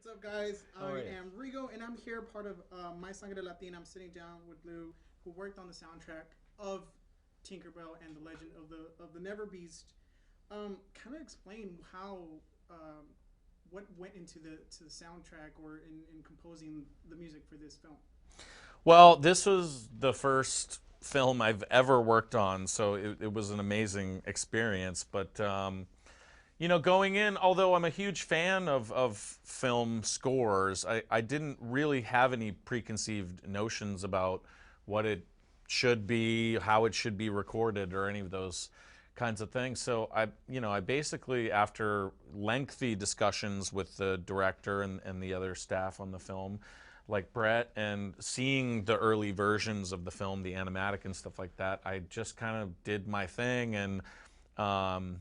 What's up, guys? How I are you? am Rigo, and I'm here part of My Sangre Latina. I'm sitting down with Blue, who worked on the soundtrack of Tinkerbell and the Legend of the NeverBeast. Kind of explain how what went into the soundtrack or in composing the music for this film. Well, this was the first film I've ever worked on, so it was an amazing experience. But going in, although I'm a huge fan of film scores, I didn't really have any preconceived notions about what it should be, how it should be recorded, or any of those kinds of things. So I basically, after lengthy discussions with the director and the other staff on the film, like Brett, and seeing the early versions of the film, the animatic and stuff like that, I just kind of did my thing, and um,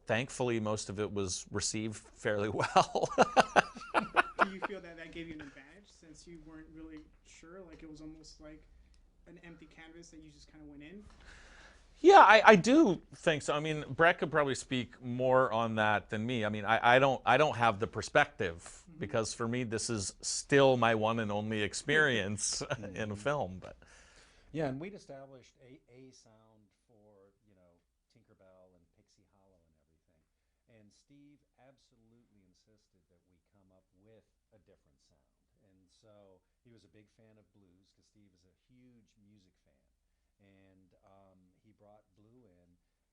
thankfully most of it was received fairly well. Do you feel that that gave you an advantage since you weren't really sure? Like it was almost like an empty canvas that you just kind of went in. Yeah, I do think so. I mean, Brett could probably speak more on that than me. I mean, I don't have the perspective Mm-hmm. because for me this is still my one and only experience in a film. But Yeah, and we'd established a sound for, Tinkerbell and Pixie Hollow and everything. And Steve absolutely insisted that we come up with a different sound. And so he was a big fan of blues because Steve is a huge music fan. And he brought Blue in,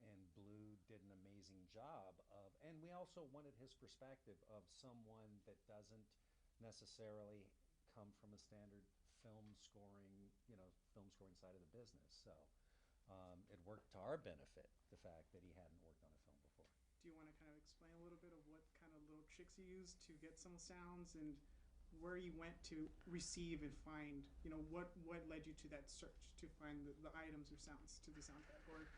and Blue did an amazing job of, and we also wanted his perspective of someone that doesn't necessarily come from a standard film scoring, film scoring side of the business. So it worked to our benefit, the fact that he hadn't worked on a film before. Do you want to kind of explain a little bit of what kind of little tricks you used to get some sounds and where you went to receive and find, what led you to that search to find the items or sounds to the soundtrack? Or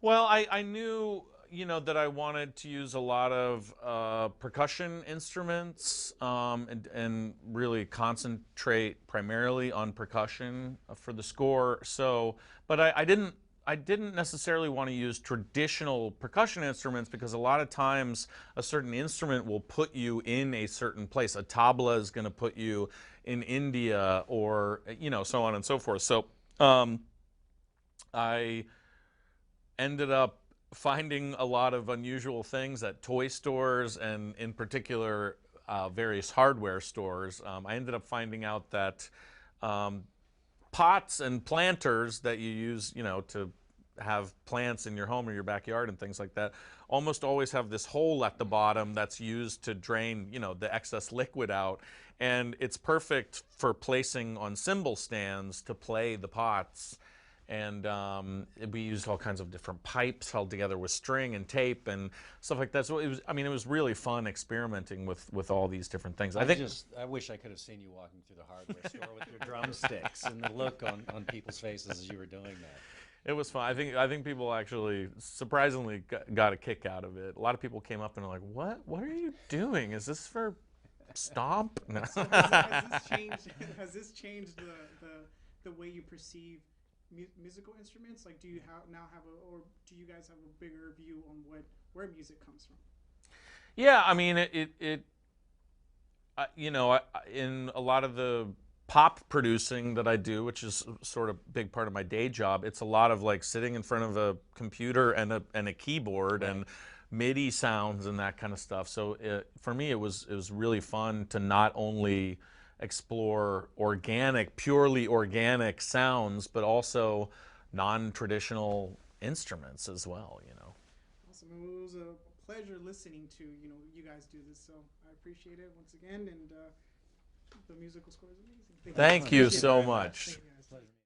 well, I knew that I wanted to use a lot of percussion instruments, and really concentrate primarily on percussion for the score. So, but I didn't necessarily want to use traditional percussion instruments because a lot of times a certain instrument will put you in a certain place. A tabla is going to put you in India, or so on and so forth. So I ended up finding a lot of unusual things at toy stores, and in particular various hardware stores. I ended up finding out that um, pots and planters that you use, to have plants in your home or your backyard and things like that, almost always have this hole at the bottom that's used to drain, the excess liquid out. And it's perfect for placing on cymbal stands to play the pots. And we used all kinds of different pipes held together with string and tape and stuff like that. So it was, I mean, it was really fun experimenting with all these different things. I wish I could have seen you walking through the hardware store with your drumsticks and the look on people's faces as you were doing that. It was fun. I think people actually surprisingly got a kick out of it. A lot of people came up and were like, "What? What are you doing? Is this for Stomp?" No. so has this changed? Has this changed the way you perceive musical instruments? Like, do you now have or do you guys have a bigger view on where music comes from? Yeah, I mean, in a lot of the pop producing that I do, which is sort of a big part of my day job, it's a lot of like sitting in front of a computer and a keyboard, Right. and MIDI sounds and that kind of stuff. So for me, it was really fun to not only explore purely organic sounds, but also non-traditional instruments as well. Awesome. It was a pleasure listening to you guys do this. So I appreciate it once again, and the musical score is amazing. Thank you. Thank you Appreciate it. so very much. Thank you guys. Pleasure.